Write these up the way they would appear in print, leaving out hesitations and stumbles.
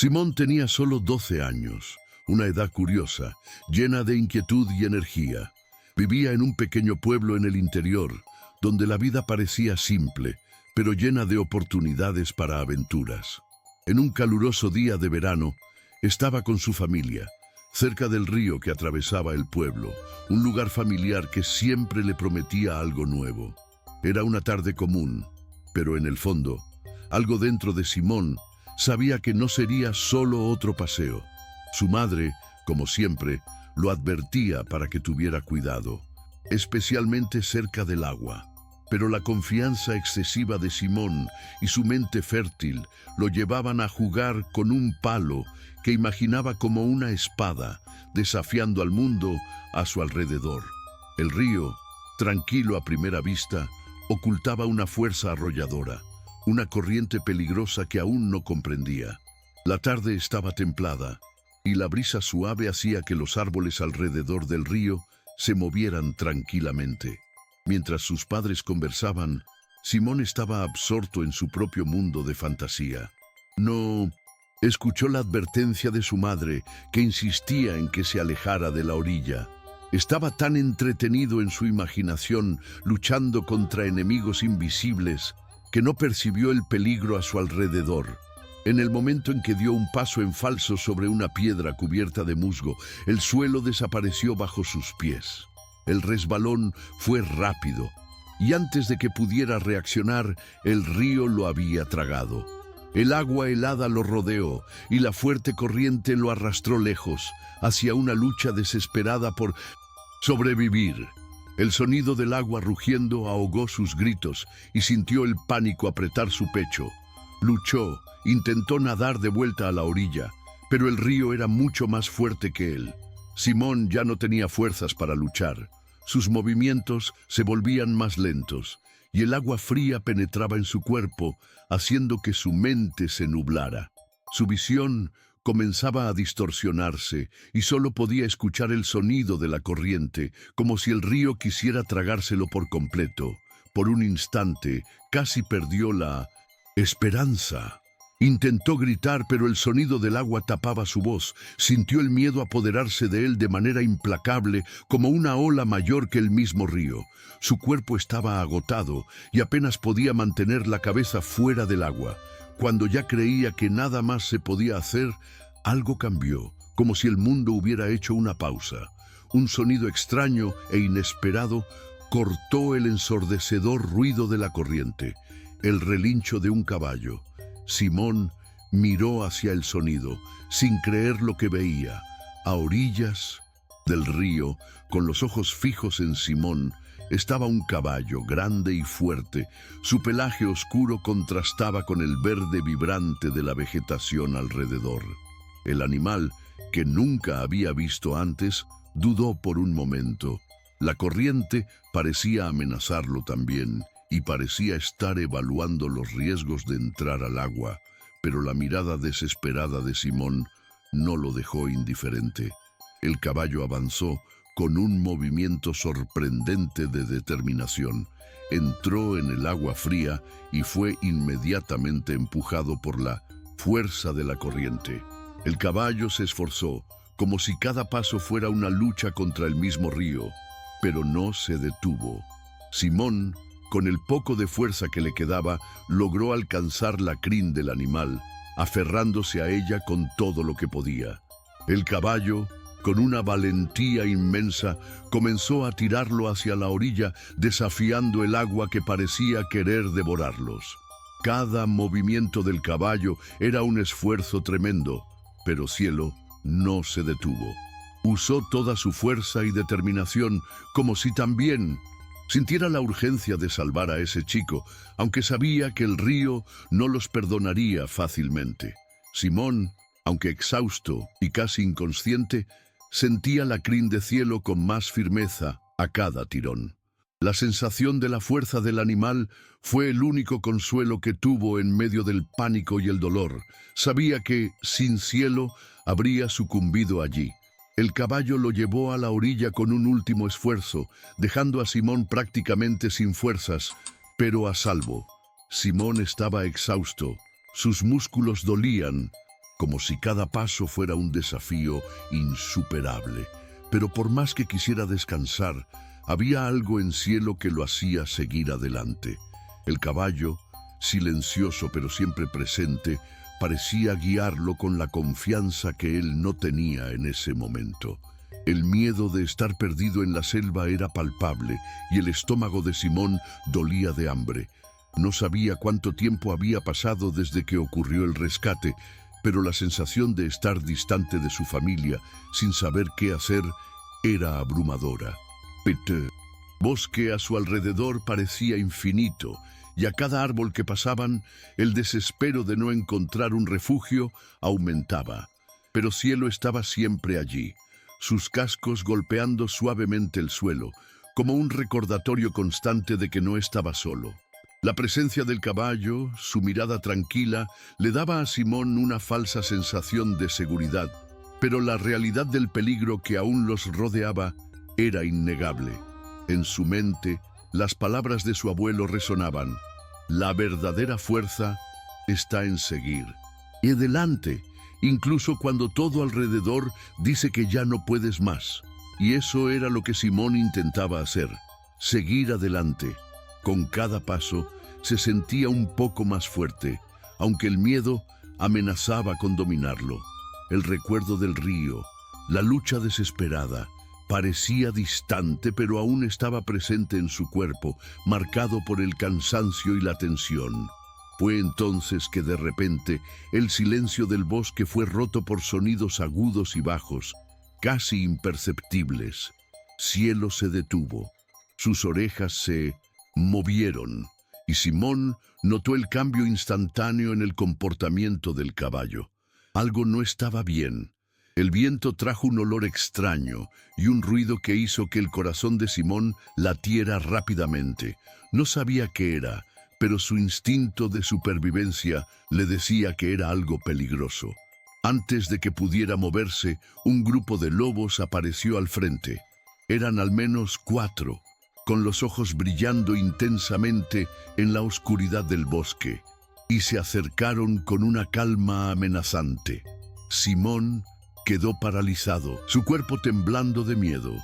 Simón tenía solo 12 años, una edad curiosa, llena de inquietud y energía. Vivía en un pequeño pueblo en el interior, donde la vida parecía simple, pero llena de oportunidades para aventuras. En un caluroso día de verano, estaba con su familia, cerca del río que atravesaba el pueblo, un lugar familiar que siempre le prometía algo nuevo. Era una tarde común, pero en el fondo, algo dentro de Simón sabía que no sería solo otro paseo. Su madre, como siempre, lo advertía para que tuviera cuidado, especialmente cerca del agua. Pero la confianza excesiva de Simón y su mente fértil lo llevaban a jugar con un palo que imaginaba como una espada, desafiando al mundo a su alrededor. El río, tranquilo a primera vista, ocultaba una fuerza arrolladora, una corriente peligrosa que aún no comprendía. La tarde estaba templada y la brisa suave hacía que los árboles alrededor del río se movieran tranquilamente. Mientras sus padres conversaban, Simón estaba absorto en su propio mundo de fantasía. No escuchó la advertencia de su madre, que insistía en que se alejara de la orilla. Estaba tan entretenido en su imaginación, luchando contra enemigos invisibles, que no percibió el peligro a su alrededor. En el momento en que dio un paso en falso sobre una piedra cubierta de musgo, el suelo desapareció bajo sus pies. El resbalón fue rápido, y antes de que pudiera reaccionar, el río lo había tragado. El agua helada lo rodeó, y la fuerte corriente lo arrastró lejos, hacia una lucha desesperada por sobrevivir. El sonido del agua rugiendo ahogó sus gritos y sintió el pánico apretar su pecho. Luchó, intentó nadar de vuelta a la orilla, pero el río era mucho más fuerte que él. Simón ya no tenía fuerzas para luchar. Sus movimientos se volvían más lentos y el agua fría penetraba en su cuerpo, haciendo que su mente se nublara. Su visión comenzaba a distorsionarse y solo podía escuchar el sonido de la corriente, como si el río quisiera tragárselo por completo. Por un instante, casi perdió la esperanza. Intentó gritar, pero el sonido del agua tapaba su voz. Sintió el miedo apoderarse de él de manera implacable, como una ola mayor que el mismo río. Su cuerpo estaba agotado y apenas podía mantener la cabeza fuera del agua. Cuando ya creía que nada más se podía hacer, algo cambió, como si el mundo hubiera hecho una pausa. Un sonido extraño e inesperado cortó el ensordecedor ruido de la corriente, el relincho de un caballo. Simón miró hacia el sonido, sin creer lo que veía. A orillas del río, con los ojos fijos en Simón, estaba un caballo grande y fuerte. Su pelaje oscuro contrastaba con el verde vibrante de la vegetación alrededor. El animal, que nunca había visto antes, dudó por un momento. La corriente parecía amenazarlo también, y parecía estar evaluando los riesgos de entrar al agua, pero la mirada desesperada de Simón no lo dejó indiferente. El caballo avanzó con un movimiento sorprendente de determinación. Entró en el agua fría y fue inmediatamente empujado por la fuerza de la corriente. El caballo se esforzó, como si cada paso fuera una lucha contra el mismo río, pero no se detuvo. Simón, con el poco de fuerza que le quedaba, logró alcanzar la crin del animal, aferrándose a ella con todo lo que podía. El caballo, con una valentía inmensa, comenzó a tirarlo hacia la orilla, desafiando el agua que parecía querer devorarlos. Cada movimiento del caballo era un esfuerzo tremendo, pero Cielo no se detuvo. Usó toda su fuerza y determinación, como si también sintiera la urgencia de salvar a ese chico, aunque sabía que el río no los perdonaría fácilmente. Simón, aunque exhausto y casi inconsciente, sentía la crin de Cielo con más firmeza a cada tirón. La sensación de la fuerza del animal fue el único consuelo que tuvo en medio del pánico y el dolor. Sabía que, sin Cielo, habría sucumbido allí. El caballo lo llevó a la orilla con un último esfuerzo, dejando a Simón prácticamente sin fuerzas, pero a salvo. Simón estaba exhausto, sus músculos dolían como si cada paso fuera un desafío insuperable. Pero por más que quisiera descansar, había algo en Cielo que lo hacía seguir adelante. El caballo, silencioso pero siempre presente, parecía guiarlo con la confianza que él no tenía en ese momento. El miedo de estar perdido en la selva era palpable y el estómago de Simón dolía de hambre. No sabía cuánto tiempo había pasado desde que ocurrió el rescate, pero la sensación de estar distante de su familia, sin saber qué hacer, era abrumadora. El bosque a su alrededor parecía infinito, y a cada árbol que pasaban, el desespero de no encontrar un refugio aumentaba. Pero Cielo estaba siempre allí, sus cascos golpeando suavemente el suelo, como un recordatorio constante de que no estaba solo. La presencia del caballo, su mirada tranquila, le daba a Simón una falsa sensación de seguridad, pero la realidad del peligro que aún los rodeaba era innegable. En su mente, las palabras de su abuelo resonaban: la verdadera fuerza está en seguir. Y adelante, incluso cuando todo alrededor dice que ya no puedes más. Y eso era lo que Simón intentaba hacer, seguir adelante. Con cada paso se sentía un poco más fuerte, aunque el miedo amenazaba con dominarlo. El recuerdo del río, la lucha desesperada, parecía distante, pero aún estaba presente en su cuerpo, marcado por el cansancio y la tensión. Fue entonces que de repente el silencio del bosque fue roto por sonidos agudos y bajos, casi imperceptibles. Cielo se detuvo, sus orejas se movieron, y Simón notó el cambio instantáneo en el comportamiento del caballo. Algo no estaba bien. El viento trajo un olor extraño y un ruido que hizo que el corazón de Simón latiera rápidamente. No sabía qué era, pero su instinto de supervivencia le decía que era algo peligroso. Antes de que pudiera moverse, un grupo de lobos apareció al frente. Eran al menos 4, con los ojos brillando intensamente en la oscuridad del bosque, y se acercaron con una calma amenazante. Simón quedó paralizado, su cuerpo temblando de miedo.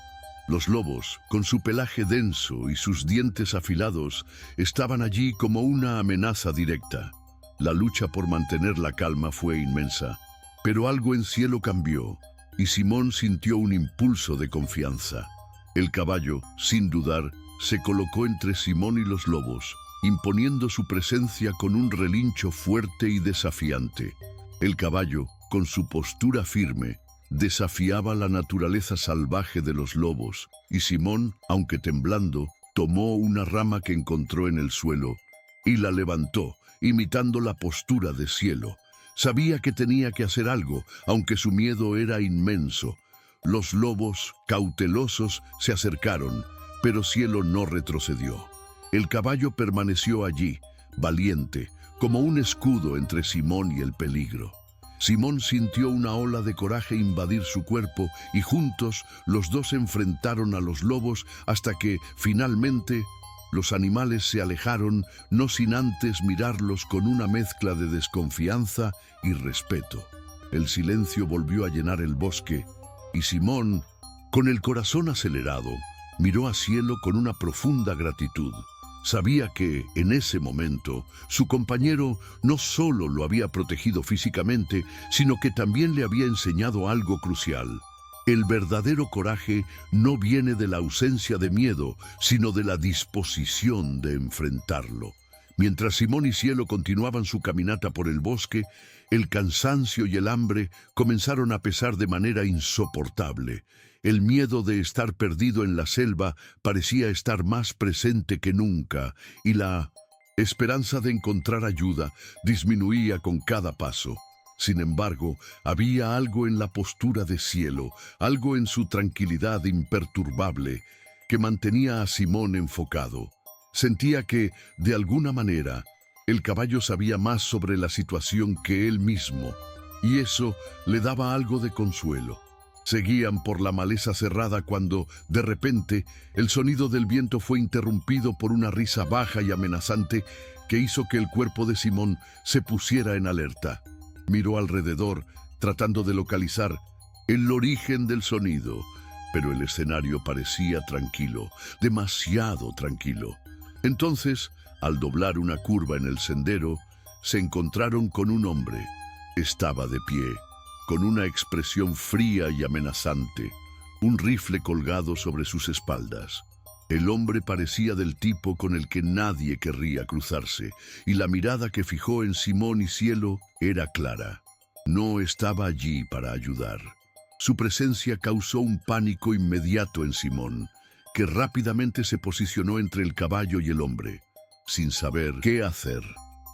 Los lobos, con su pelaje denso y sus dientes afilados, estaban allí como una amenaza directa. La lucha por mantener la calma fue inmensa, pero algo en Cielo cambió, y Simón sintió un impulso de confianza. El caballo, sin dudar, se colocó entre Simón y los lobos, imponiendo su presencia con un relincho fuerte y desafiante. El caballo, con su postura firme, desafiaba la naturaleza salvaje de los lobos, y Simón, aunque temblando, tomó una rama que encontró en el suelo y la levantó, imitando la postura de Cielo. Sabía que tenía que hacer algo, aunque su miedo era inmenso. Los lobos, cautelosos, se acercaron, pero Cielo no retrocedió. El caballo permaneció allí, valiente, como un escudo entre Simón y el peligro. Simón sintió una ola de coraje invadir su cuerpo y juntos los dos enfrentaron a los lobos hasta que, finalmente, los animales se alejaron, no sin antes mirarlos con una mezcla de desconfianza y respeto. El silencio volvió a llenar el bosque y Simón, con el corazón acelerado, miró a Cielo con una profunda gratitud. Sabía que, en ese momento, su compañero no solo lo había protegido físicamente, sino que también le había enseñado algo crucial. El verdadero coraje no viene de la ausencia de miedo, sino de la disposición de enfrentarlo. Mientras Simón y Cielo continuaban su caminata por el bosque, el cansancio y el hambre comenzaron a pesar de manera insoportable. El miedo de estar perdido en la selva parecía estar más presente que nunca, y la esperanza de encontrar ayuda disminuía con cada paso. Sin embargo, había algo en la postura de Cielo, algo en su tranquilidad imperturbable, que mantenía a Simón enfocado. Sentía que, de alguna manera, el caballo sabía más sobre la situación que él mismo, y eso le daba algo de consuelo. Seguían por la maleza cerrada cuando, de repente, el sonido del viento fue interrumpido por una risa baja y amenazante que hizo que el cuerpo de Simón se pusiera en alerta. Miró alrededor, tratando de localizar el origen del sonido, pero el escenario parecía tranquilo, demasiado tranquilo. Entonces, al doblar una curva en el sendero, se encontraron con un hombre. Estaba de pie, con una expresión fría y amenazante, un rifle colgado sobre sus espaldas. El hombre parecía del tipo con el que nadie querría cruzarse, y la mirada que fijó en Simón y Cielo era clara. No estaba allí para ayudar. Su presencia causó un pánico inmediato en Simón, que rápidamente se posicionó entre el caballo y el hombre, sin saber qué hacer.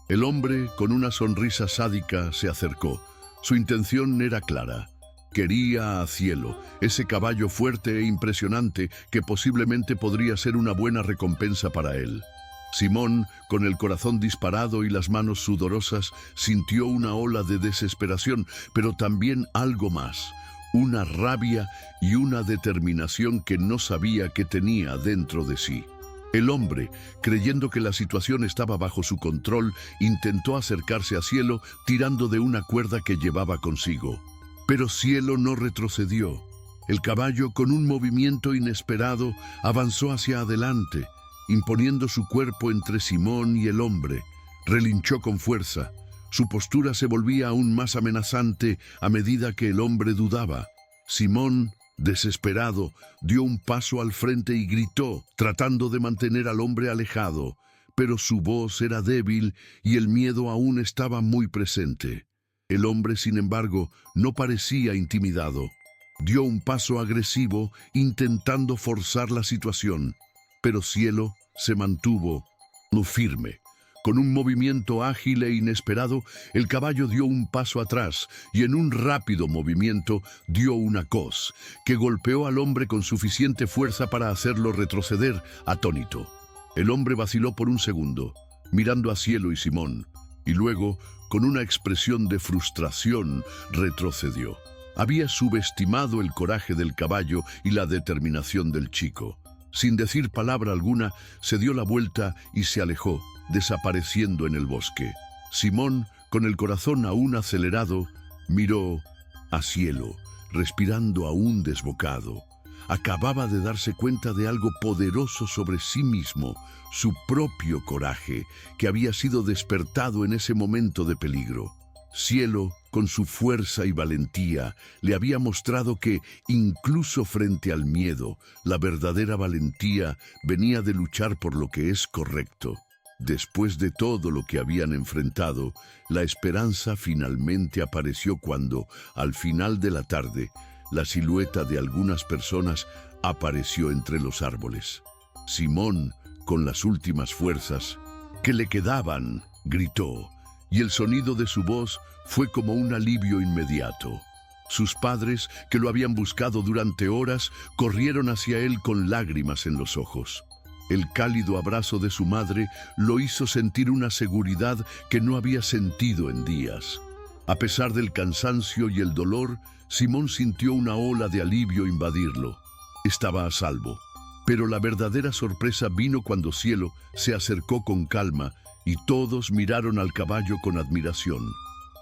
El hombre, con una sonrisa sádica, se acercó. Su intención era clara. Quería a Cielo, ese caballo fuerte e impresionante que posiblemente podría ser una buena recompensa para él. Simón, con el corazón disparado y las manos sudorosas, sintió una ola de desesperación, pero también algo más, una rabia y una determinación que no sabía que tenía dentro de sí. El hombre, creyendo que la situación estaba bajo su control, intentó acercarse a Cielo tirando de una cuerda que llevaba consigo. Pero Cielo no retrocedió. El caballo, con un movimiento inesperado, avanzó hacia adelante, imponiendo su cuerpo entre Simón y el hombre. Relinchó con fuerza. Su postura se volvía aún más amenazante a medida que el hombre dudaba. Simón, desesperado, dio un paso al frente y gritó, tratando de mantener al hombre alejado, pero su voz era débil y el miedo aún estaba muy presente. El hombre, sin embargo, no parecía intimidado. Dio un paso agresivo, intentando forzar la situación, pero Cielo se mantuvo firme. Con un movimiento ágil e inesperado, el caballo dio un paso atrás y en un rápido movimiento dio una coz que golpeó al hombre con suficiente fuerza para hacerlo retroceder, atónito. El hombre vaciló por un segundo, mirando a Cielo y Simón, y luego, con una expresión de frustración, retrocedió. Había subestimado el coraje del caballo y la determinación del chico. Sin decir palabra alguna, se dio la vuelta y se alejó, desapareciendo en el bosque. Simón, con el corazón aún acelerado, miró a Cielo, respirando aún desbocado. Acababa de darse cuenta de algo poderoso sobre sí mismo, su propio coraje, que había sido despertado en ese momento de peligro. Cielo, con su fuerza y valentía, le había mostrado que, incluso frente al miedo, la verdadera valentía venía de luchar por lo que es correcto. Después de todo lo que habían enfrentado, la esperanza finalmente apareció cuando, al final de la tarde, la silueta de algunas personas apareció entre los árboles. Simón, con las últimas fuerzas que le quedaban, gritó, y el sonido de su voz fue como un alivio inmediato. Sus padres, que lo habían buscado durante horas, corrieron hacia él con lágrimas en los ojos. El cálido abrazo de su madre lo hizo sentir una seguridad que no había sentido en días. A pesar del cansancio y el dolor, Simón sintió una ola de alivio invadirlo. Estaba a salvo. Pero la verdadera sorpresa vino cuando Cielo se acercó con calma y todos miraron al caballo con admiración.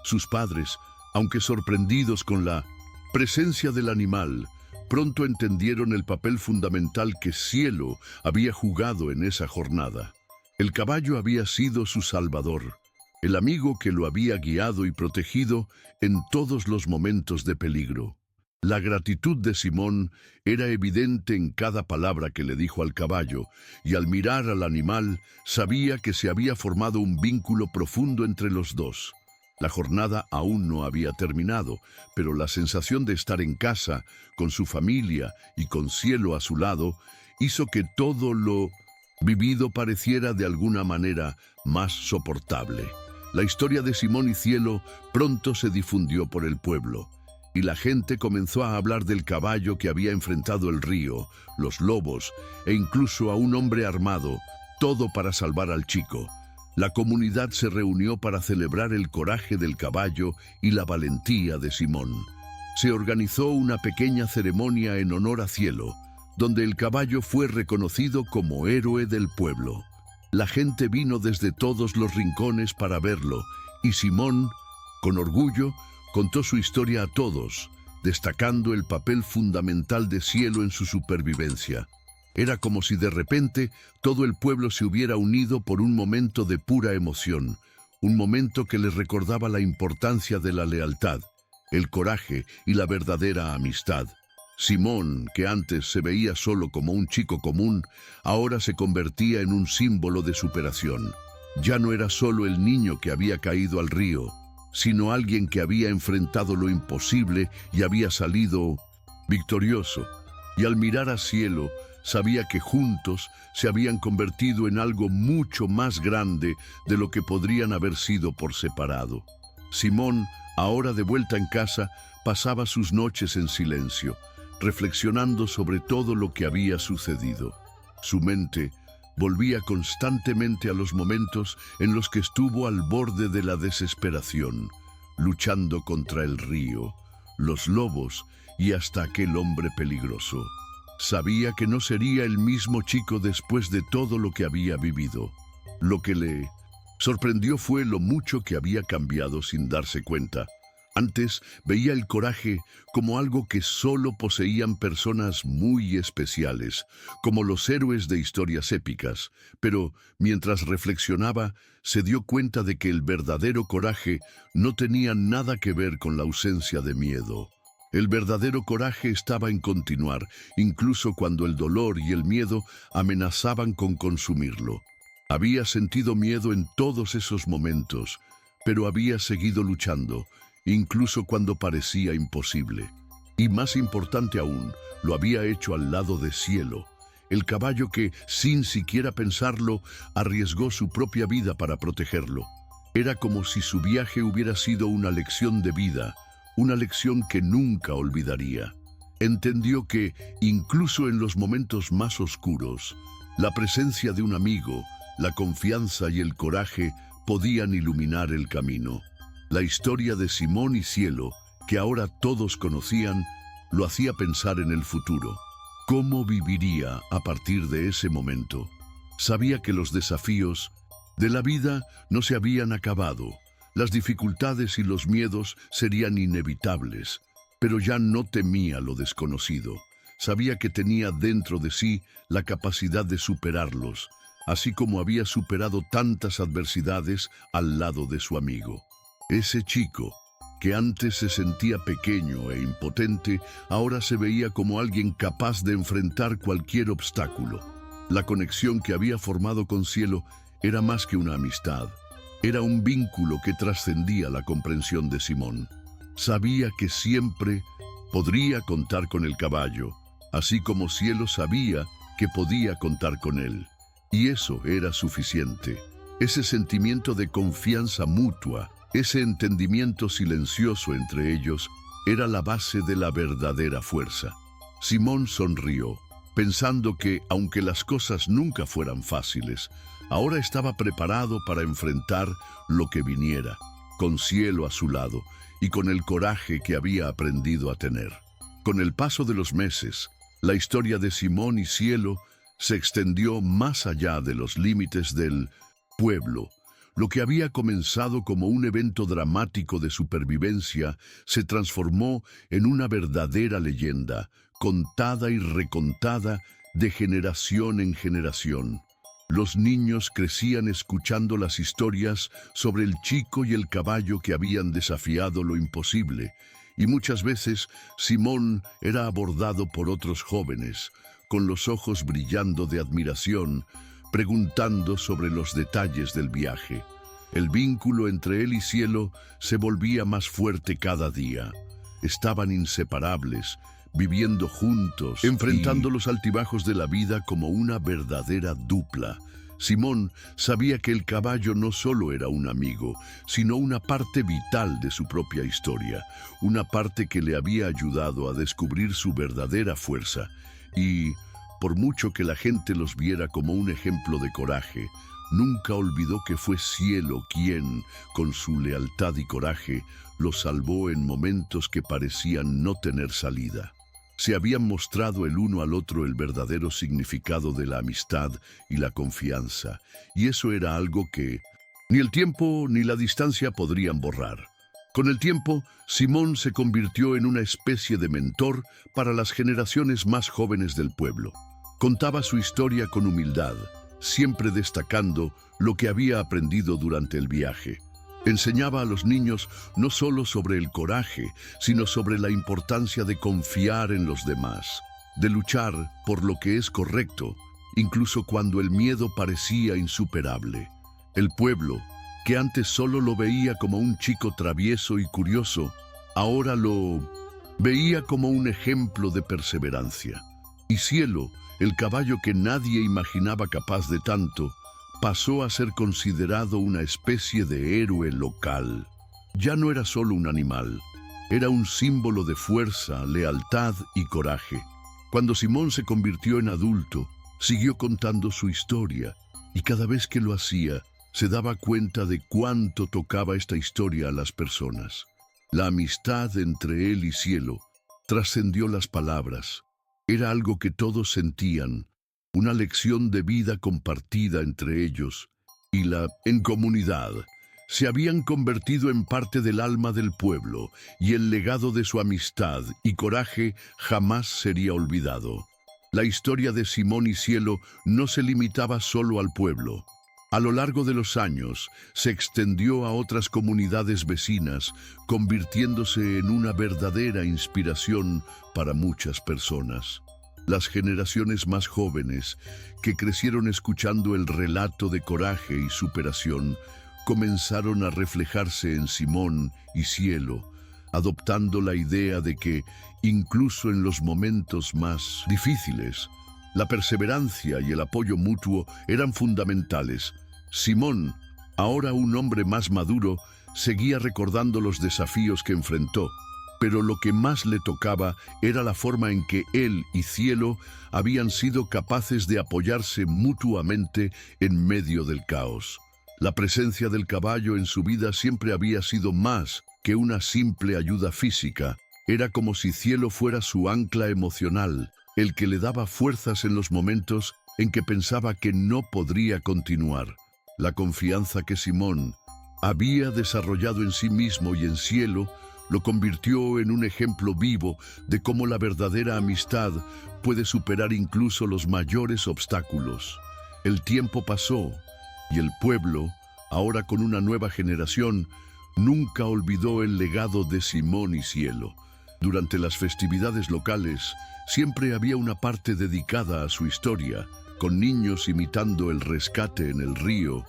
Sus padres, aunque sorprendidos con la presencia del animal, pronto entendieron el papel fundamental que Cielo había jugado en esa jornada. El caballo había sido su salvador, el amigo que lo había guiado y protegido en todos los momentos de peligro. La gratitud de Simón era evidente en cada palabra que le dijo al caballo, y al mirar al animal sabía que se había formado un vínculo profundo entre los dos. La jornada aún no había terminado, pero la sensación de estar en casa, con su familia y con Cielo a su lado, hizo que todo lo vivido pareciera de alguna manera más soportable. La historia de Simón y Cielo pronto se difundió por el pueblo, y la gente comenzó a hablar del caballo que había enfrentado el río, los lobos e incluso a un hombre armado, todo para salvar al chico. La comunidad se reunió para celebrar el coraje del caballo y la valentía de Simón. Se organizó una pequeña ceremonia en honor a Cielo, donde el caballo fue reconocido como héroe del pueblo. La gente vino desde todos los rincones para verlo, y Simón, Con orgullo, contó su historia a todos, destacando el papel fundamental de Cielo en su supervivencia. Era como si de repente todo el pueblo se hubiera unido por un momento de pura emoción, un momento que les recordaba la importancia de la lealtad, el coraje y la verdadera amistad. Simón, que antes se veía solo como un chico común, ahora se convertía en un símbolo de superación. Ya no era solo el niño que había caído al río, sino alguien que había enfrentado lo imposible y había salido victorioso. Y al mirar a Cielo, sabía que juntos se habían convertido en algo mucho más grande de lo que podrían haber sido por separado. Simón, ahora de vuelta en casa, pasaba sus noches en silencio, reflexionando sobre todo lo que había sucedido. Su mente volvía constantemente a los momentos en los que estuvo al borde de la desesperación, luchando contra el río, los lobos y hasta aquel hombre peligroso. Sabía que no sería el mismo chico después de todo lo que había vivido. Lo que le sorprendió fue lo mucho que había cambiado sin darse cuenta. Antes veía el coraje como algo que solo poseían personas muy especiales, como los héroes de historias épicas, pero mientras reflexionaba, se dio cuenta de que el verdadero coraje no tenía nada que ver con la ausencia de miedo. El verdadero coraje estaba en continuar, incluso cuando el dolor y el miedo amenazaban con consumirlo. Había sentido miedo en todos esos momentos, pero había seguido luchando, incluso cuando parecía imposible. Y más importante aún, lo había hecho al lado de Cielo, el caballo que, sin siquiera pensarlo, arriesgó su propia vida para protegerlo. Era como si su viaje hubiera sido una lección de vida, una lección que nunca olvidaría. Entendió que, incluso en los momentos más oscuros, la presencia de un amigo, la confianza y el coraje podían iluminar el camino. La historia de Simón y Cielo, que ahora todos conocían, lo hacía pensar en el futuro. ¿Cómo viviría a partir de ese momento? Sabía que los desafíos de la vida no se habían acabado. Las dificultades y los miedos serían inevitables, pero ya no temía lo desconocido. Sabía que tenía dentro de sí la capacidad de superarlos, así como había superado tantas adversidades al lado de su amigo. Ese chico, que antes se sentía pequeño e impotente, ahora se veía como alguien capaz de enfrentar cualquier obstáculo. La conexión que había formado con Cielo era más que una amistad. Era un vínculo que trascendía la comprensión de Simón. Sabía que siempre podría contar con el caballo, así como Cielo sabía que podía contar con él. Y eso era suficiente. Ese sentimiento de confianza mutua, ese entendimiento silencioso entre ellos, era la base de la verdadera fuerza. Simón sonrió, pensando que, aunque las cosas nunca fueran fáciles, ahora estaba preparado para enfrentar lo que viniera, con Cielo a su lado y con el coraje que había aprendido a tener. Con el paso de los meses, la historia de Simón y Cielo se extendió más allá de los límites del pueblo. Lo que había comenzado como un evento dramático de supervivencia se transformó en una verdadera leyenda, contada y recontada de generación en generación. Los niños crecían escuchando las historias sobre el chico y el caballo que habían desafiado lo imposible, y muchas veces Simón era abordado por otros jóvenes, con los ojos brillando de admiración, preguntando sobre los detalles del viaje. El vínculo entre él y Cielo se volvía más fuerte cada día. Estaban inseparables, viviendo juntos, enfrentando los altibajos de la vida como una verdadera dupla. Simón sabía que el caballo no solo era un amigo, sino una parte vital de su propia historia, una parte que le había ayudado a descubrir su verdadera fuerza. Y, por mucho que la gente los viera como un ejemplo de coraje, nunca olvidó que fue Cielo quien, con su lealtad y coraje, los salvó en momentos que parecían no tener salida. Se habían mostrado el uno al otro el verdadero significado de la amistad y la confianza, y eso era algo que ni el tiempo ni la distancia podrían borrar. Con el tiempo, Simón se convirtió en una especie de mentor para las generaciones más jóvenes del pueblo. Contaba su historia con humildad, siempre destacando lo que había aprendido durante el viaje. Enseñaba a los niños no solo sobre el coraje, sino sobre la importancia de confiar en los demás, de luchar por lo que es correcto, incluso cuando el miedo parecía insuperable. El pueblo, que antes solo lo veía como un chico travieso y curioso, ahora lo veía como un ejemplo de perseverancia. Y Cielo, el caballo que nadie imaginaba capaz de tanto, pasó a ser considerado una especie de héroe local. Ya no era solo un animal, era un símbolo de fuerza, lealtad y coraje. Cuando Simón se convirtió en adulto, siguió contando su historia, y cada vez que lo hacía, se daba cuenta de cuánto tocaba esta historia a las personas. La amistad entre él y Cielo trascendió las palabras. Era algo que todos sentían, una lección de vida compartida entre ellos, y en comunidad se habían convertido en parte del alma del pueblo, y el legado de su amistad y coraje jamás sería olvidado. La historia de Simón y Cielo no se limitaba solo al pueblo. A lo largo de los años, se extendió a otras comunidades vecinas, convirtiéndose en una verdadera inspiración para muchas personas. Las generaciones más jóvenes, que crecieron escuchando el relato de coraje y superación, comenzaron a reflejarse en Simón y Cielo, adoptando la idea de que, incluso en los momentos más difíciles, la perseverancia y el apoyo mutuo eran fundamentales. Simón, ahora un hombre más maduro, seguía recordando los desafíos que enfrentó, pero lo que más le tocaba era la forma en que él y Cielo habían sido capaces de apoyarse mutuamente en medio del caos. La presencia del caballo en su vida siempre había sido más que una simple ayuda física. Era como si Cielo fuera su ancla emocional, el que le daba fuerzas en los momentos en que pensaba que no podría continuar. La confianza que Simón había desarrollado en sí mismo y en Cielo lo convirtió en un ejemplo vivo de cómo la verdadera amistad puede superar incluso los mayores obstáculos. El tiempo pasó y el pueblo, ahora con una nueva generación, nunca olvidó el legado de Simón y Cielo. Durante las festividades locales, siempre había una parte dedicada a su historia, con niños imitando el rescate en el río,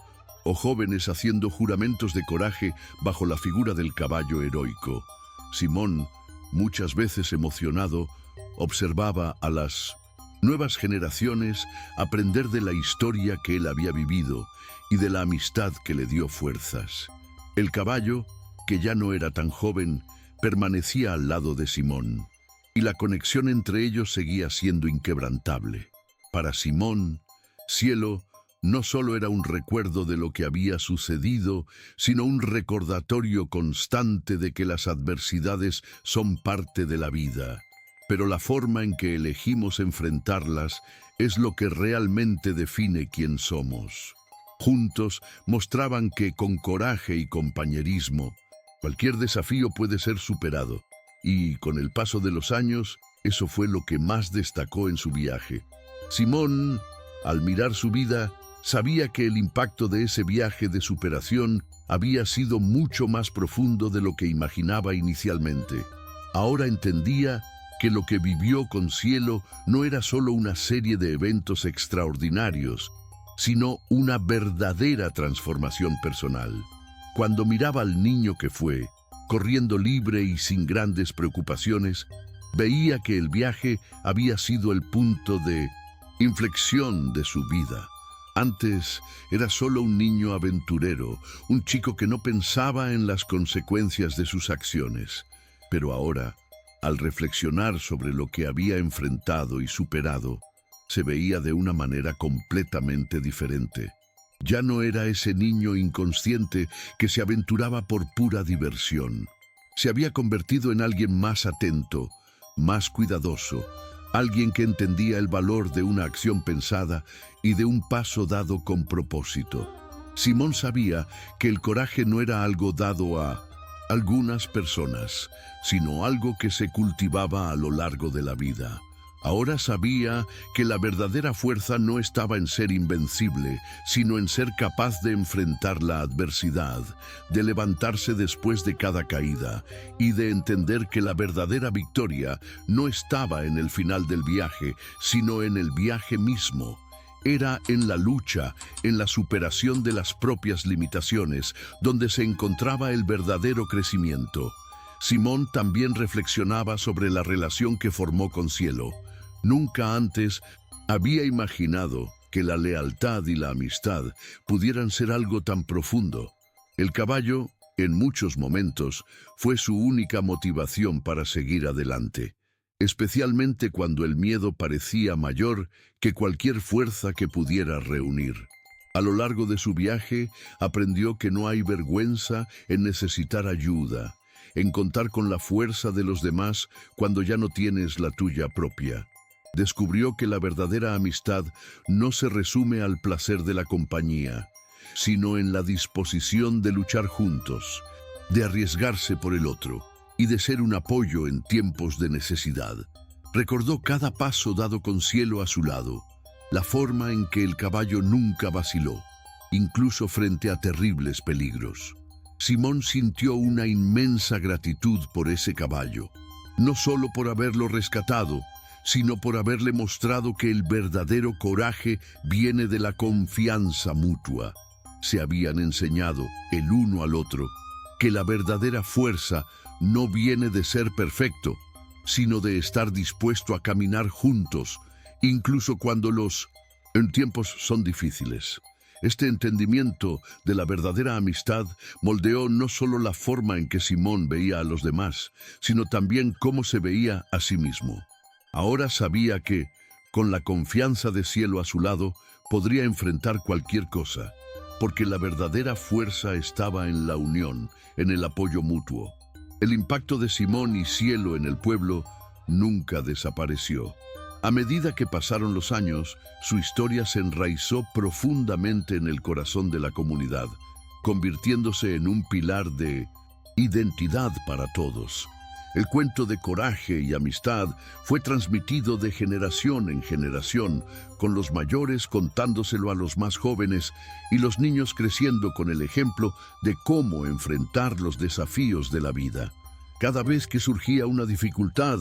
o jóvenes haciendo juramentos de coraje bajo la figura del caballo heroico. Simón, muchas veces emocionado, observaba a las nuevas generaciones aprender de la historia que él había vivido y de la amistad que le dio fuerzas. El caballo, que ya no era tan joven, permanecía al lado de Simón, y la conexión entre ellos seguía siendo inquebrantable. Para Simón, Cielo no solo era un recuerdo de lo que había sucedido, sino un recordatorio constante de que las adversidades son parte de la vida. Pero la forma en que elegimos enfrentarlas es lo que realmente define quién somos. Juntos mostraban que con coraje y compañerismo, cualquier desafío puede ser superado. Y con el paso de los años, eso fue lo que más destacó en su viaje. Simón, al mirar su vida, sabía que el impacto de ese viaje de superación había sido mucho más profundo de lo que imaginaba inicialmente. Ahora entendía que lo que vivió con Cielo no era solo una serie de eventos extraordinarios, sino una verdadera transformación personal. Cuando miraba al niño que fue, corriendo libre y sin grandes preocupaciones, veía que el viaje había sido el punto de inflexión de su vida. Antes era solo un niño aventurero, un chico que no pensaba en las consecuencias de sus acciones. Pero ahora, al reflexionar sobre lo que había enfrentado y superado, se veía de una manera completamente diferente. Ya no era ese niño inconsciente que se aventuraba por pura diversión. Se había convertido en alguien más atento, más cuidadoso, alguien que entendía el valor de una acción pensada y de un paso dado con propósito. Simón sabía que el coraje no era algo dado a algunas personas, sino algo que se cultivaba a lo largo de la vida. Ahora sabía que la verdadera fuerza no estaba en ser invencible, sino en ser capaz de enfrentar la adversidad, de levantarse después de cada caída y de entender que la verdadera victoria no estaba en el final del viaje, sino en el viaje mismo. Era en la lucha, en la superación de las propias limitaciones, donde se encontraba el verdadero crecimiento. Simón también reflexionaba sobre la relación que formó con Cielo. Nunca antes había imaginado que la lealtad y la amistad pudieran ser algo tan profundo. El caballo, en muchos momentos, fue su única motivación para seguir adelante, especialmente cuando el miedo parecía mayor que cualquier fuerza que pudiera reunir. A lo largo de su viaje, aprendió que no hay vergüenza en necesitar ayuda, en contar con la fuerza de los demás cuando ya no tienes la tuya propia. Descubrió que la verdadera amistad no se resume al placer de la compañía, sino en la disposición de luchar juntos, de arriesgarse por el otro y de ser un apoyo en tiempos de necesidad. Recordó cada paso dado con Cielo a su lado, la forma en que el caballo nunca vaciló, incluso frente a terribles peligros. Simón sintió una inmensa gratitud por ese caballo, no solo por haberlo rescatado, sino por haberle mostrado que el verdadero coraje viene de la confianza mutua. Se habían enseñado el uno al otro que la verdadera fuerza no viene de ser perfecto, sino de estar dispuesto a caminar juntos, incluso cuando los tiempos son difíciles. Este entendimiento de la verdadera amistad moldeó no solo la forma en que Simón veía a los demás, sino también cómo se veía a sí mismo. Ahora sabía que, con la confianza de Cielo a su lado, podría enfrentar cualquier cosa, porque la verdadera fuerza estaba en la unión, en el apoyo mutuo. El impacto de Simón y Cielo en el pueblo nunca desapareció. A medida que pasaron los años, su historia se enraizó profundamente en el corazón de la comunidad, convirtiéndose en un pilar de identidad para todos. El cuento de coraje y amistad fue transmitido de generación en generación, con los mayores contándoselo a los más jóvenes y los niños creciendo con el ejemplo de cómo enfrentar los desafíos de la vida. Cada vez que surgía una dificultad,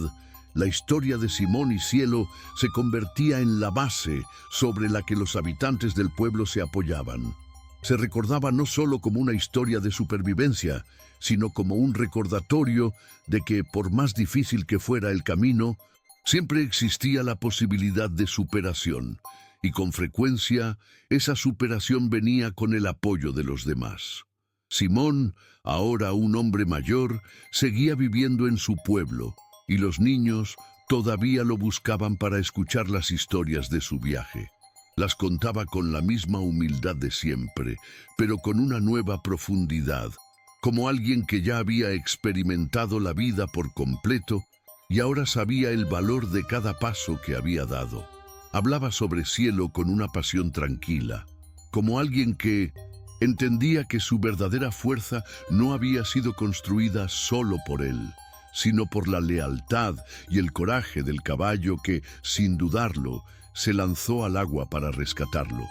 la historia de Simón y Cielo se convertía en la base sobre la que los habitantes del pueblo se apoyaban. Se recordaba no solo como una historia de supervivencia, sino como un recordatorio de que, por más difícil que fuera el camino, siempre existía la posibilidad de superación, y con frecuencia esa superación venía con el apoyo de los demás. Simón, ahora un hombre mayor, seguía viviendo en su pueblo, y los niños todavía lo buscaban para escuchar las historias de su viaje. Las contaba con la misma humildad de siempre, pero con una nueva profundidad, como alguien que ya había experimentado la vida por completo y ahora sabía el valor de cada paso que había dado. Hablaba sobre Cielo con una pasión tranquila, como alguien que entendía que su verdadera fuerza no había sido construida solo por él, sino por la lealtad y el coraje del caballo que, sin dudarlo, se lanzó al agua para rescatarlo.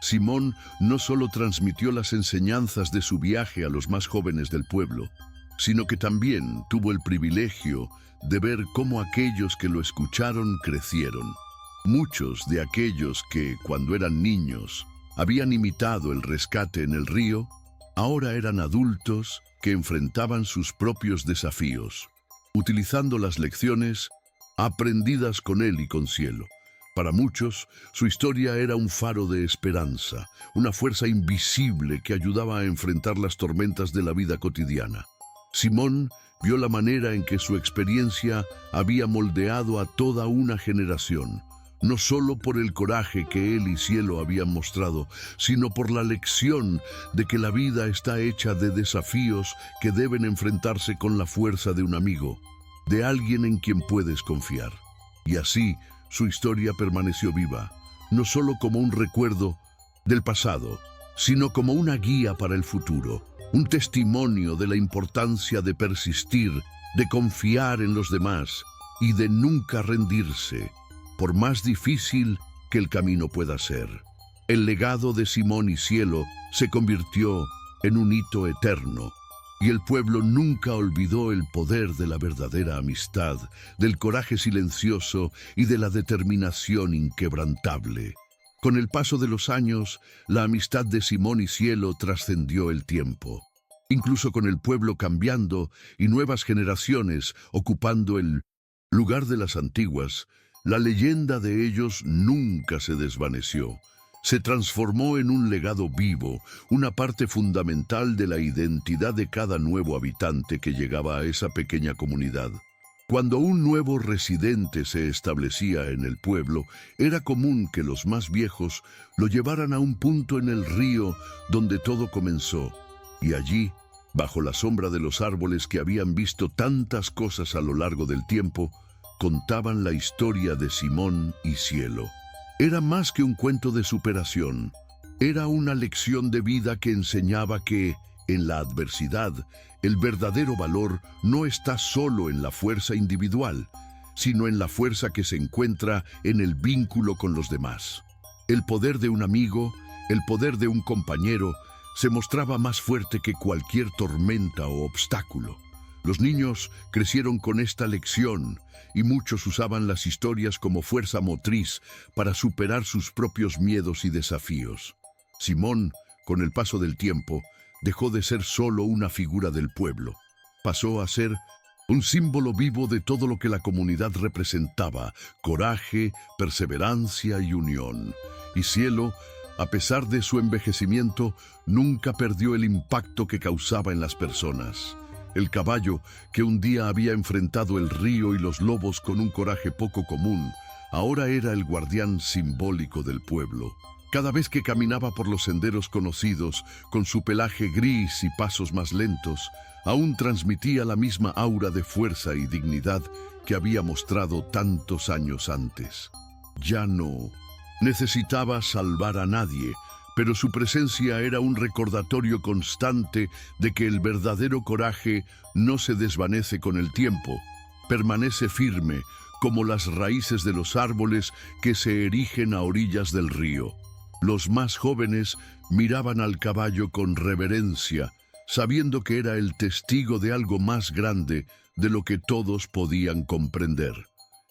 Simón no solo transmitió las enseñanzas de su viaje a los más jóvenes del pueblo, sino que también tuvo el privilegio de ver cómo aquellos que lo escucharon crecieron. Muchos de aquellos que, cuando eran niños, habían imitado el rescate en el río, ahora eran adultos que enfrentaban sus propios desafíos, utilizando las lecciones aprendidas con él y con Cielo. Para muchos, su historia era un faro de esperanza, una fuerza invisible que ayudaba a enfrentar las tormentas de la vida cotidiana. Simón vio la manera en que su experiencia había moldeado a toda una generación, no solo por el coraje que él y Cielo habían mostrado, sino por la lección de que la vida está hecha de desafíos que deben enfrentarse con la fuerza de un amigo, de alguien en quien puedes confiar. Y así, su historia permaneció viva, no solo como un recuerdo del pasado, sino como una guía para el futuro, un testimonio de la importancia de persistir, de confiar en los demás y de nunca rendirse, por más difícil que el camino pueda ser. El legado de Simón y Cielo se convirtió en un hito eterno, y el pueblo nunca olvidó el poder de la verdadera amistad, del coraje silencioso y de la determinación inquebrantable. Con el paso de los años, la amistad de Simón y Cielo trascendió el tiempo. Incluso con el pueblo cambiando y nuevas generaciones ocupando el lugar de las antiguas, la leyenda de ellos nunca se desvaneció. Se transformó en un legado vivo, una parte fundamental de la identidad de cada nuevo habitante que llegaba a esa pequeña comunidad. Cuando un nuevo residente se establecía en el pueblo, era común que los más viejos lo llevaran a un punto en el río donde todo comenzó, y allí, bajo la sombra de los árboles que habían visto tantas cosas a lo largo del tiempo, contaban la historia de Simón y Cielo. Era más que un cuento de superación. Era una lección de vida que enseñaba que, en la adversidad, el verdadero valor no está solo en la fuerza individual, sino en la fuerza que se encuentra en el vínculo con los demás. El poder de un amigo, el poder de un compañero, se mostraba más fuerte que cualquier tormenta o obstáculo. Los niños crecieron con esta lección y muchos usaban las historias como fuerza motriz para superar sus propios miedos y desafíos. Simón, con el paso del tiempo, dejó de ser solo una figura del pueblo. Pasó a ser un símbolo vivo de todo lo que la comunidad representaba: coraje, perseverancia y unión. Y Cielo, a pesar de su envejecimiento, nunca perdió el impacto que causaba en las personas. El caballo, que un día había enfrentado el río y los lobos con un coraje poco común, ahora era el guardián simbólico del pueblo. Cada vez que caminaba por los senderos conocidos, con su pelaje gris y pasos más lentos, aún transmitía la misma aura de fuerza y dignidad que había mostrado tantos años antes. Ya no necesitaba salvar a nadie, pero su presencia era un recordatorio constante de que el verdadero coraje no se desvanece con el tiempo, permanece firme como las raíces de los árboles que se erigen a orillas del río. Los más jóvenes miraban al caballo con reverencia, sabiendo que era el testigo de algo más grande de lo que todos podían comprender.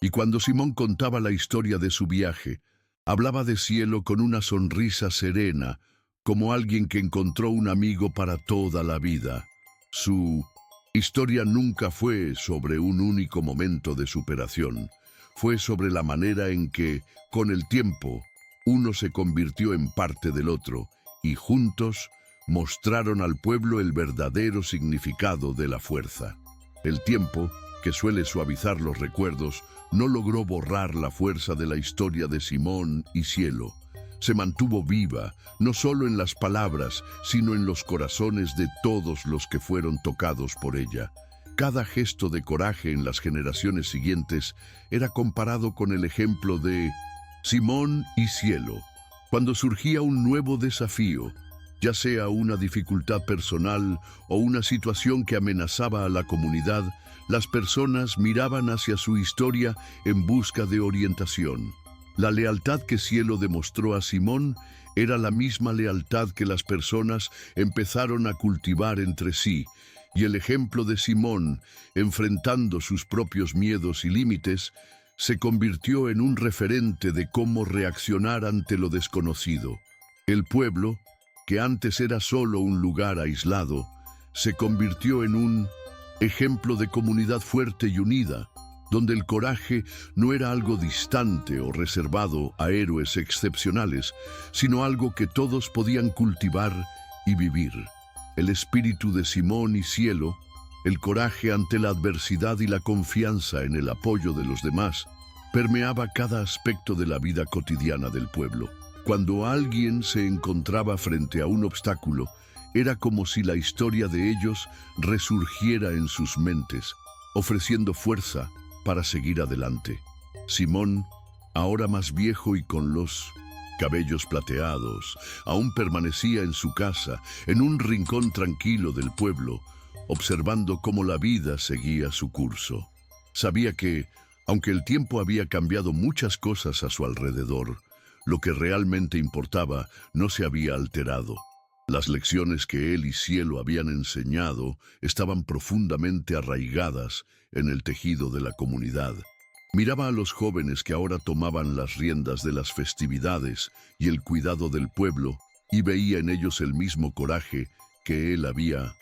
Y cuando Simón contaba la historia de su viaje, hablaba de Cielo con una sonrisa serena, como alguien que encontró un amigo para toda la vida. Su historia nunca fue sobre un único momento de superación. Fue sobre la manera en que, con el tiempo, uno se convirtió en parte del otro y juntos mostraron al pueblo el verdadero significado de la fuerza. El tiempo, que suele suavizar los recuerdos, no logró borrar la fuerza de la historia de Simón y Cielo. Se mantuvo viva, no solo en las palabras, sino en los corazones de todos los que fueron tocados por ella. Cada gesto de coraje en las generaciones siguientes era comparado con el ejemplo de Simón y Cielo. Cuando surgía un nuevo desafío, ya sea una dificultad personal o una situación que amenazaba a la comunidad, las personas miraban hacia su historia en busca de orientación. La lealtad que Cielo demostró a Simón era la misma lealtad que las personas empezaron a cultivar entre sí, y el ejemplo de Simón, enfrentando sus propios miedos y límites, se convirtió en un referente de cómo reaccionar ante lo desconocido. El pueblo, que antes era solo un lugar aislado, se convirtió en un ejemplo de comunidad fuerte y unida, donde el coraje no era algo distante o reservado a héroes excepcionales, sino algo que todos podían cultivar y vivir. El espíritu de Simón y Cielo, el coraje ante la adversidad y la confianza en el apoyo de los demás, permeaba cada aspecto de la vida cotidiana del pueblo. Cuando alguien se encontraba frente a un obstáculo, era como si la historia de ellos resurgiera en sus mentes, ofreciendo fuerza para seguir adelante. Simón, ahora más viejo y con los cabellos plateados, aún permanecía en su casa, en un rincón tranquilo del pueblo, observando cómo la vida seguía su curso. Sabía que, aunque el tiempo había cambiado muchas cosas a su alrededor, lo que realmente importaba no se había alterado. Las lecciones que él y Cielo habían enseñado estaban profundamente arraigadas en el tejido de la comunidad. Miraba a los jóvenes que ahora tomaban las riendas de las festividades y el cuidado del pueblo y veía en ellos el mismo coraje que él había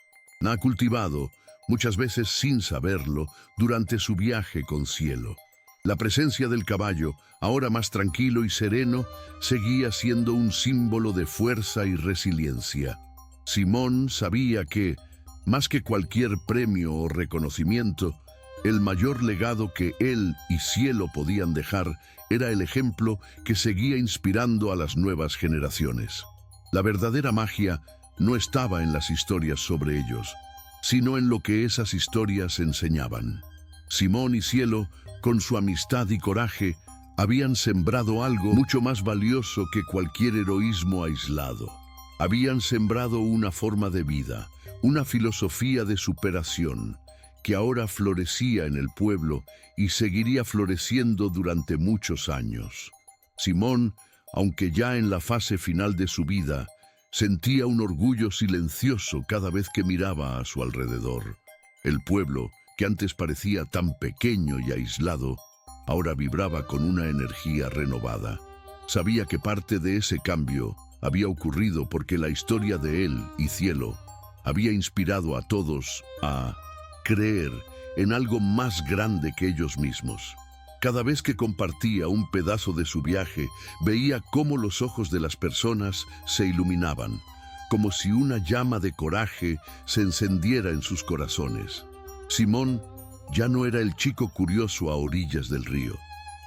cultivado, muchas veces sin saberlo, durante su viaje con Cielo. La presencia del caballo, ahora más tranquilo y sereno, seguía siendo un símbolo de fuerza y resiliencia. Simón sabía que, más que cualquier premio o reconocimiento, el mayor legado que él y Cielo podían dejar era el ejemplo que seguía inspirando a las nuevas generaciones. La verdadera magia no estaba en las historias sobre ellos, sino en lo que esas historias enseñaban. Simón y Cielo, con su amistad y coraje, habían sembrado algo mucho más valioso que cualquier heroísmo aislado. Habían sembrado una forma de vida, una filosofía de superación, que ahora florecía en el pueblo y seguiría floreciendo durante muchos años. Simón, aunque ya en la fase final de su vida, sentía un orgullo silencioso cada vez que miraba a su alrededor. El pueblo, que antes parecía tan pequeño y aislado, ahora vibraba con una energía renovada. Sabía que parte de ese cambio había ocurrido porque la historia de él y Cielo había inspirado a todos a creer en algo más grande que ellos mismos. Cada vez que compartía un pedazo de su viaje, veía cómo los ojos de las personas se iluminaban, como si una llama de coraje se encendiera en sus corazones. Simón ya no era el chico curioso a orillas del río.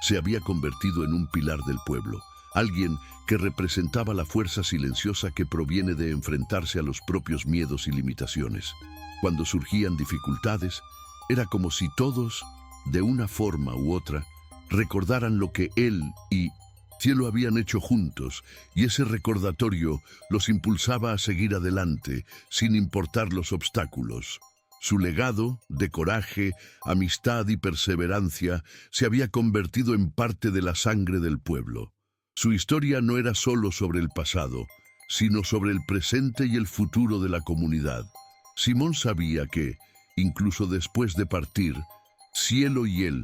Se había convertido en un pilar del pueblo, alguien que representaba la fuerza silenciosa que proviene de enfrentarse a los propios miedos y limitaciones. Cuando surgían dificultades, era como si todos, de una forma u otra, recordaran lo que él y Cielo habían hecho juntos, y ese recordatorio los impulsaba a seguir adelante, sin importar los obstáculos. Su legado de coraje, amistad y perseverancia se había convertido en parte de la sangre del pueblo. Su historia no era solo sobre el pasado, sino sobre el presente y el futuro de la comunidad. Simón sabía que, incluso después de partir, Cielo y él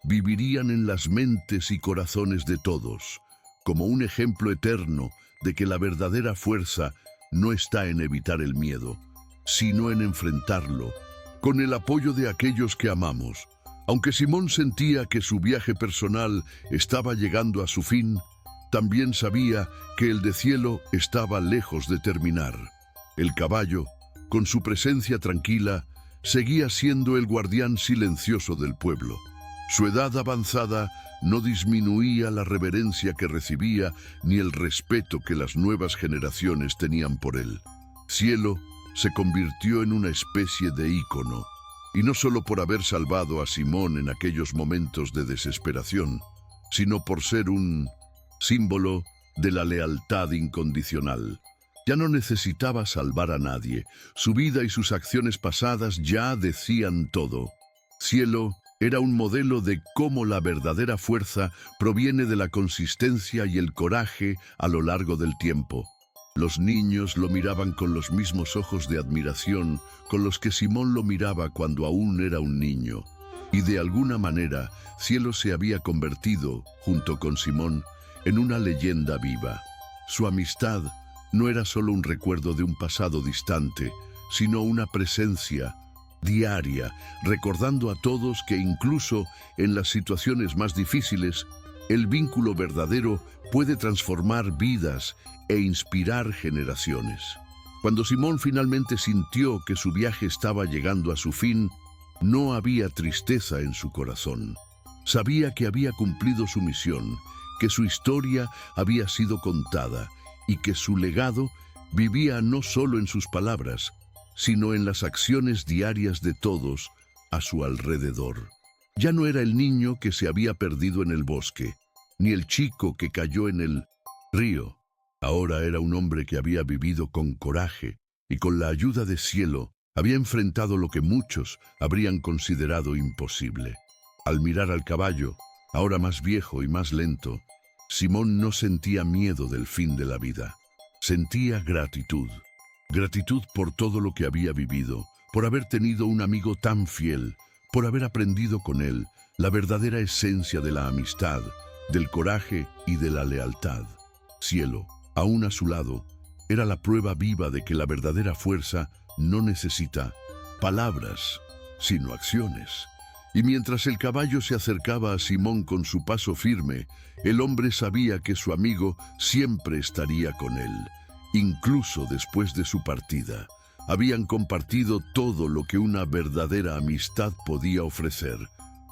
vivirían en las mentes y corazones de todos, como un ejemplo eterno de que la verdadera fuerza no está en evitar el miedo, sino en enfrentarlo, con el apoyo de aquellos que amamos. Aunque Simón sentía que su viaje personal estaba llegando a su fin, también sabía que el de Cielo estaba lejos de terminar. El caballo, con su presencia tranquila, seguía siendo el guardián silencioso del pueblo. Su edad avanzada no disminuía la reverencia que recibía ni el respeto que las nuevas generaciones tenían por él. Cielo se convirtió en una especie de ícono, y no solo por haber salvado a Simón en aquellos momentos de desesperación, sino por ser un símbolo de la lealtad incondicional. Ya no necesitaba salvar a nadie, su vida y sus acciones pasadas ya decían todo. Cielo era un modelo de cómo la verdadera fuerza proviene de la consistencia y el coraje a lo largo del tiempo. Los niños lo miraban con los mismos ojos de admiración con los que Simón lo miraba cuando aún era un niño. Y de alguna manera, Cielo se había convertido, junto con Simón, en una leyenda viva. Su amistad no era solo un recuerdo de un pasado distante, sino una presencia diaria, recordando a todos que incluso en las situaciones más difíciles, el vínculo verdadero puede transformar vidas e inspirar generaciones. Cuando Simón finalmente sintió que su viaje estaba llegando a su fin, no había tristeza en su corazón. Sabía que había cumplido su misión, que su historia había sido contada y que su legado vivía no solo en sus palabras, sino en las acciones diarias de todos a su alrededor. Ya no era el niño que se había perdido en el bosque, ni el chico que cayó en el Río ahora era un hombre que había vivido con coraje y con la ayuda de Cielo había enfrentado lo que muchos habrían considerado imposible. Al mirar al caballo, ahora más viejo y más lento, Simón no sentía miedo del fin de la vida. Sentía gratitud. Gratitud por todo lo que había vivido, por haber tenido un amigo tan fiel, por haber aprendido con él la verdadera esencia de la amistad, del coraje y de la lealtad. Cielo, aún a su lado, era la prueba viva de que la verdadera fuerza no necesita palabras, sino acciones. Y mientras el caballo se acercaba a Simón con su paso firme, el hombre sabía que su amigo siempre estaría con él, incluso después de su partida. Habían compartido todo lo que una verdadera amistad podía ofrecer: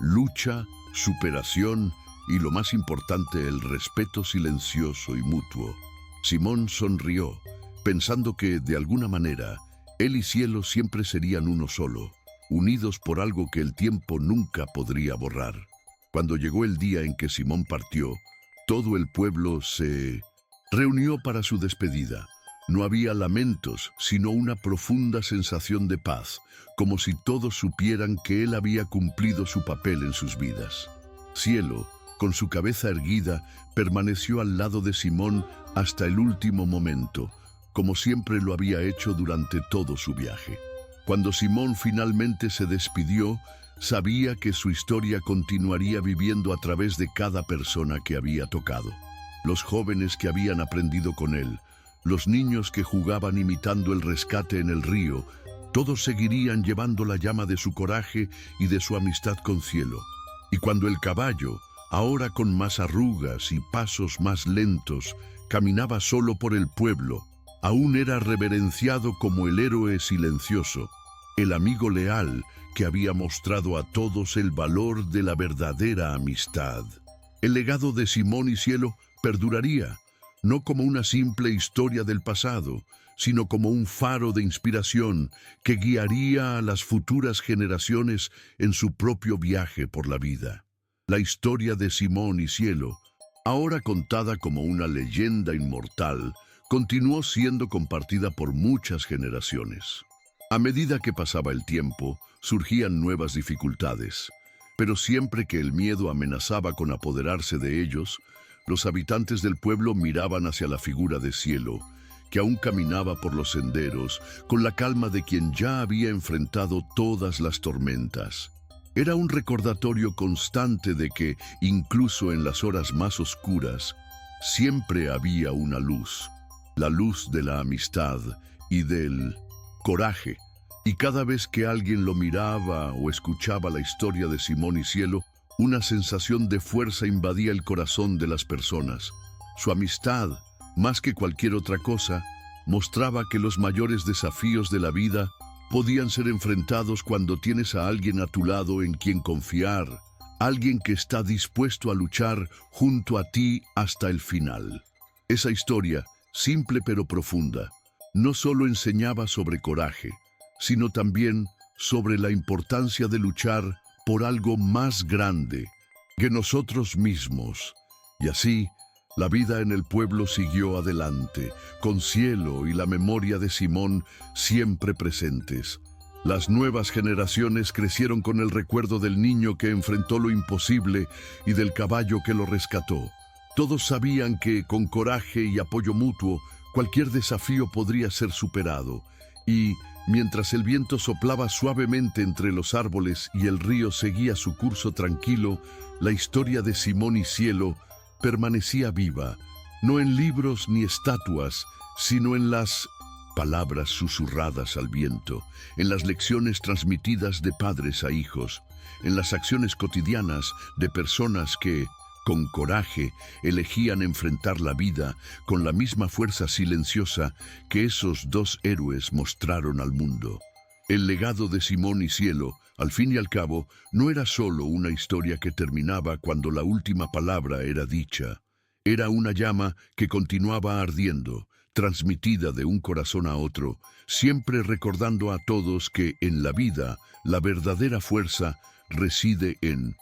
lucha, superación y, lo más importante, el respeto silencioso y mutuo. Simón sonrió, pensando que, de alguna manera, él y Cielo siempre serían uno solo, unidos por algo que el tiempo nunca podría borrar. Cuando llegó el día en que Simón partió, todo el pueblo se reunió para su despedida. No había lamentos, sino una profunda sensación de paz, como si todos supieran que él había cumplido su papel en sus vidas. Cielo, con su cabeza erguida, permaneció al lado de Simón hasta el último momento, como siempre lo había hecho durante todo su viaje. Cuando Simón finalmente se despidió, sabía que su historia continuaría viviendo a través de cada persona que había tocado. Los jóvenes que habían aprendido con él, los niños que jugaban imitando el rescate en el río, todos seguirían llevando la llama de su coraje y de su amistad con Cielo. Y cuando el caballo, ahora con más arrugas y pasos más lentos, caminaba solo por el pueblo, aún era reverenciado como el héroe silencioso, el amigo leal que había mostrado a todos el valor de la verdadera amistad. El legado de Simón y Cielo perduraría, no como una simple historia del pasado, sino como un faro de inspiración que guiaría a las futuras generaciones en su propio viaje por la vida. La historia de Simón y Cielo, ahora contada como una leyenda inmortal, continuó siendo compartida por muchas generaciones. A medida que pasaba el tiempo, surgían nuevas dificultades, pero siempre que el miedo amenazaba con apoderarse de ellos, los habitantes del pueblo miraban hacia la figura de Cielo, que aún caminaba por los senderos con la calma de quien ya había enfrentado todas las tormentas. Era un recordatorio constante de que, incluso en las horas más oscuras, siempre había una luz, la luz de la amistad y del coraje. Y cada vez que alguien lo miraba o escuchaba la historia de Simón y Cielo, una sensación de fuerza invadía el corazón de las personas. Su amistad, más que cualquier otra cosa, mostraba que los mayores desafíos de la vida podían ser enfrentados cuando tienes a alguien a tu lado en quien confiar, alguien que está dispuesto a luchar junto a ti hasta el final. Esa historia, simple pero profunda, no solo enseñaba sobre coraje, sino también sobre la importancia de luchar por algo más grande que nosotros mismos. Y así, la vida en el pueblo siguió adelante, con Cielo y la memoria de Simón siempre presentes. Las nuevas generaciones crecieron con el recuerdo del niño que enfrentó lo imposible y del caballo que lo rescató. Todos sabían que, con coraje y apoyo mutuo, cualquier desafío podría ser superado. Y, mientras el viento soplaba suavemente entre los árboles y el río seguía su curso tranquilo, la historia de Simón y Cielo permanecía viva, no en libros ni estatuas, sino en las palabras susurradas al viento, en las lecciones transmitidas de padres a hijos, en las acciones cotidianas de personas que, con coraje, elegían enfrentar la vida con la misma fuerza silenciosa que esos dos héroes mostraron al mundo. El legado de Simón y Cielo, al fin y al cabo, no era solo una historia que terminaba cuando la última palabra era dicha. Era una llama que continuaba ardiendo, transmitida de un corazón a otro, siempre recordando a todos que en la vida la verdadera fuerza reside en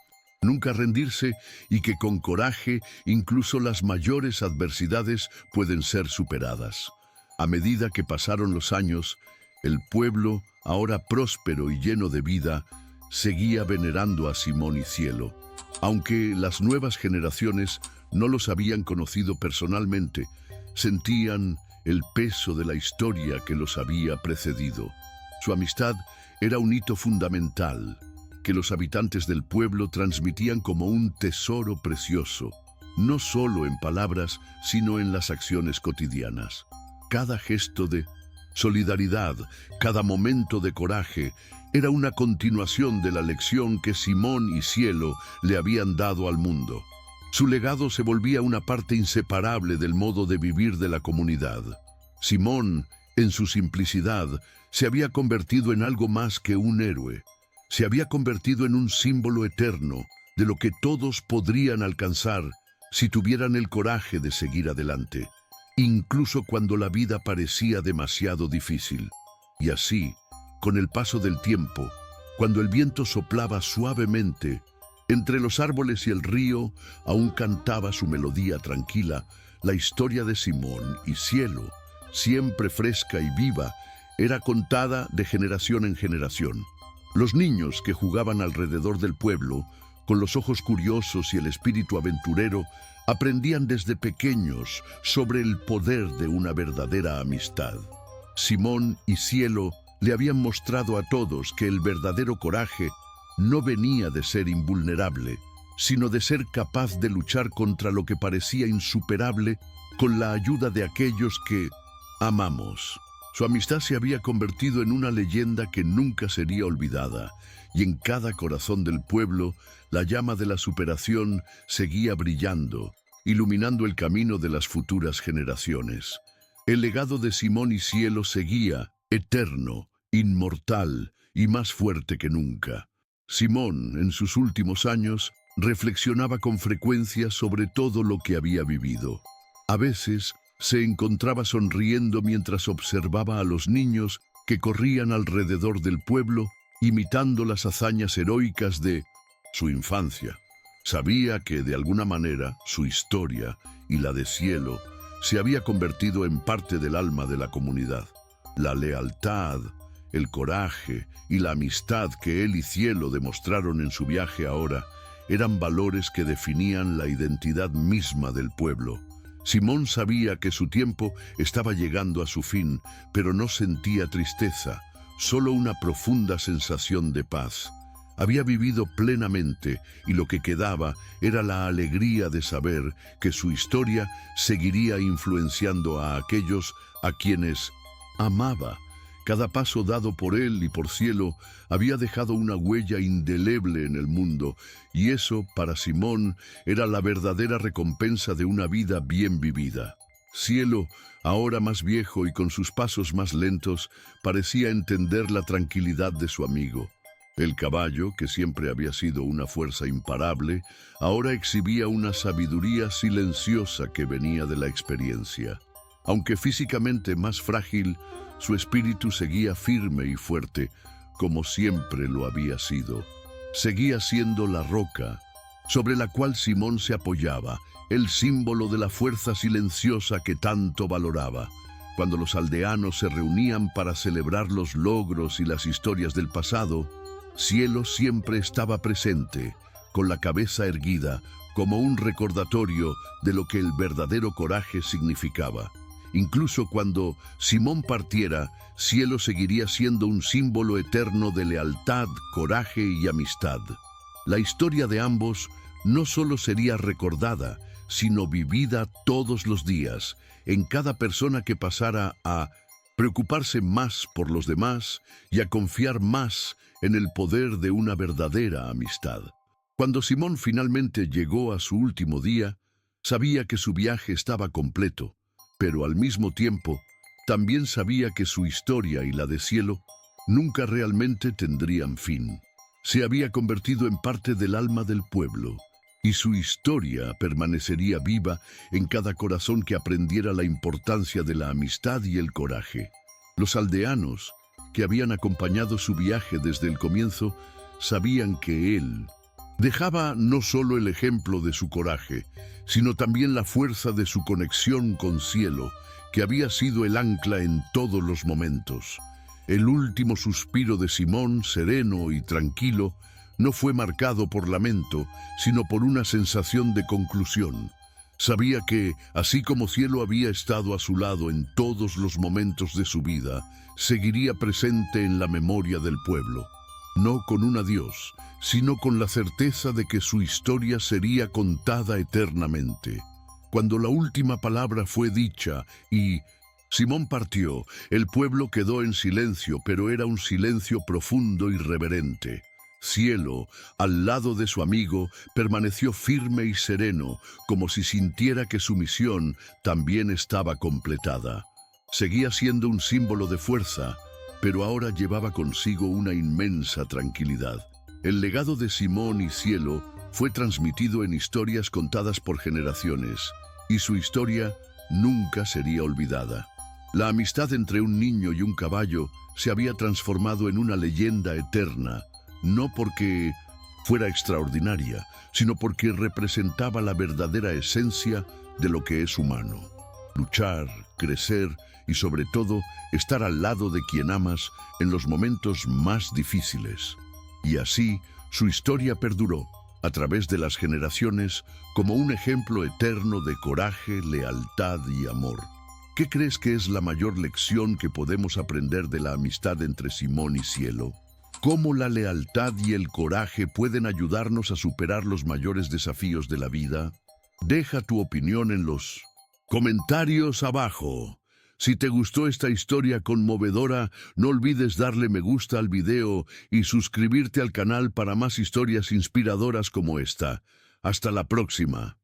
nunca rendirse y que con coraje incluso las mayores adversidades pueden ser superadas. A medida que pasaron los años, el pueblo, ahora próspero y lleno de vida, seguía venerando a Simón y Cielo. Aunque las nuevas generaciones no los habían conocido personalmente, sentían el peso de la historia que los había precedido. Su amistad era un hito fundamental, que los habitantes del pueblo transmitían como un tesoro precioso, no solo en palabras, sino en las acciones cotidianas. Cada gesto de solidaridad, cada momento de coraje, era una continuación de la lección que Simón y Cielo le habían dado al mundo. Su legado se volvía una parte inseparable del modo de vivir de la comunidad. Simón, en su simplicidad, se había convertido en algo más que un héroe. Se había convertido en un símbolo eterno de lo que todos podrían alcanzar si tuvieran el coraje de seguir adelante, incluso cuando la vida parecía demasiado difícil. Y así, con el paso del tiempo, cuando el viento soplaba suavemente, entre los árboles y el río aún cantaba su melodía tranquila, la historia de Simón y Cielo, siempre fresca y viva, era contada de generación en generación. Los niños que jugaban alrededor del pueblo, con los ojos curiosos y el espíritu aventurero, aprendían desde pequeños sobre el poder de una verdadera amistad. Simón y Cielo le habían mostrado a todos que el verdadero coraje no venía de ser invulnerable, sino de ser capaz de luchar contra lo que parecía insuperable con la ayuda de aquellos que amamos. Su amistad se había convertido en una leyenda que nunca sería olvidada, y en cada corazón del pueblo la llama de la superación seguía brillando, iluminando el camino de las futuras generaciones. El legado de Simón y Cielo seguía, eterno, inmortal y más fuerte que nunca. Simón, en sus últimos años, reflexionaba con frecuencia sobre todo lo que había vivido. A veces, se encontraba sonriendo mientras observaba a los niños que corrían alrededor del pueblo, imitando las hazañas heroicas de su infancia. Sabía que, de alguna manera, su historia y la de Cielo se había convertido en parte del alma de la comunidad. La lealtad, el coraje y la amistad que él y Cielo demostraron en su viaje ahora eran valores que definían la identidad misma del pueblo. Simón sabía que su tiempo estaba llegando a su fin, pero no sentía tristeza, solo una profunda sensación de paz. Había vivido plenamente y lo que quedaba era la alegría de saber que su historia seguiría influenciando a aquellos a quienes amaba. Cada paso dado por él y por Cielo había dejado una huella indeleble en el mundo, y eso, para Simón, era la verdadera recompensa de una vida bien vivida. Cielo, ahora más viejo y con sus pasos más lentos, parecía entender la tranquilidad de su amigo. El caballo, que siempre había sido una fuerza imparable, ahora exhibía una sabiduría silenciosa que venía de la experiencia. Aunque físicamente más frágil, su espíritu seguía firme y fuerte, como siempre lo había sido. Seguía siendo la roca sobre la cual Simón se apoyaba, el símbolo de la fuerza silenciosa que tanto valoraba. Cuando los aldeanos se reunían para celebrar los logros y las historias del pasado, Cielo siempre estaba presente, con la cabeza erguida, como un recordatorio de lo que el verdadero coraje significaba. Incluso cuando Simón partiera, Cielo seguiría siendo un símbolo eterno de lealtad, coraje y amistad. La historia de ambos no solo sería recordada, sino vivida todos los días, en cada persona que pasara a preocuparse más por los demás y a confiar más en el poder de una verdadera amistad. Cuando Simón finalmente llegó a su último día, sabía que su viaje estaba completo, pero al mismo tiempo también sabía que su historia y la de Cielo nunca realmente tendrían fin. Se había convertido en parte del alma del pueblo, y su historia permanecería viva en cada corazón que aprendiera la importancia de la amistad y el coraje. Los aldeanos, que habían acompañado su viaje desde el comienzo, sabían que él, Dejaba no solo el ejemplo de su coraje, sino también la fuerza de su conexión con cielo, que había sido el ancla en todos los momentos. El último suspiro de Simón, sereno y tranquilo, no fue marcado por lamento, sino por una sensación de conclusión. Sabía que, así como cielo había estado a su lado en todos los momentos de su vida, seguiría presente en la memoria del pueblo. No con un adiós, sino con la certeza de que su historia sería contada eternamente. Cuando la última palabra fue dicha y Simón partió, el pueblo quedó en silencio, pero era un silencio profundo y reverente. Cielo, al lado de su amigo, permaneció firme y sereno, como si sintiera que su misión también estaba completada. Seguía siendo un símbolo de fuerza, pero ahora llevaba consigo una inmensa tranquilidad. El legado de Simón y Cielo fue transmitido en historias contadas por generaciones, y su historia nunca sería olvidada. La amistad entre un niño y un caballo se había transformado en una leyenda eterna, no porque fuera extraordinaria, sino porque representaba la verdadera esencia de lo que es humano. Luchar, crecer y sobre todo estar al lado de quien amas en los momentos más difíciles. Y así su historia perduró a través de las generaciones como un ejemplo eterno de coraje, lealtad y amor. ¿Qué crees que es la mayor lección que podemos aprender de la amistad entre Simón y Cielo? ¿Cómo la lealtad y el coraje pueden ayudarnos a superar los mayores desafíos de la vida? Deja tu opinión en los comentarios abajo. Si te gustó esta historia conmovedora, no olvides darle me gusta al video y suscribirte al canal para más historias inspiradoras como esta. Hasta la próxima.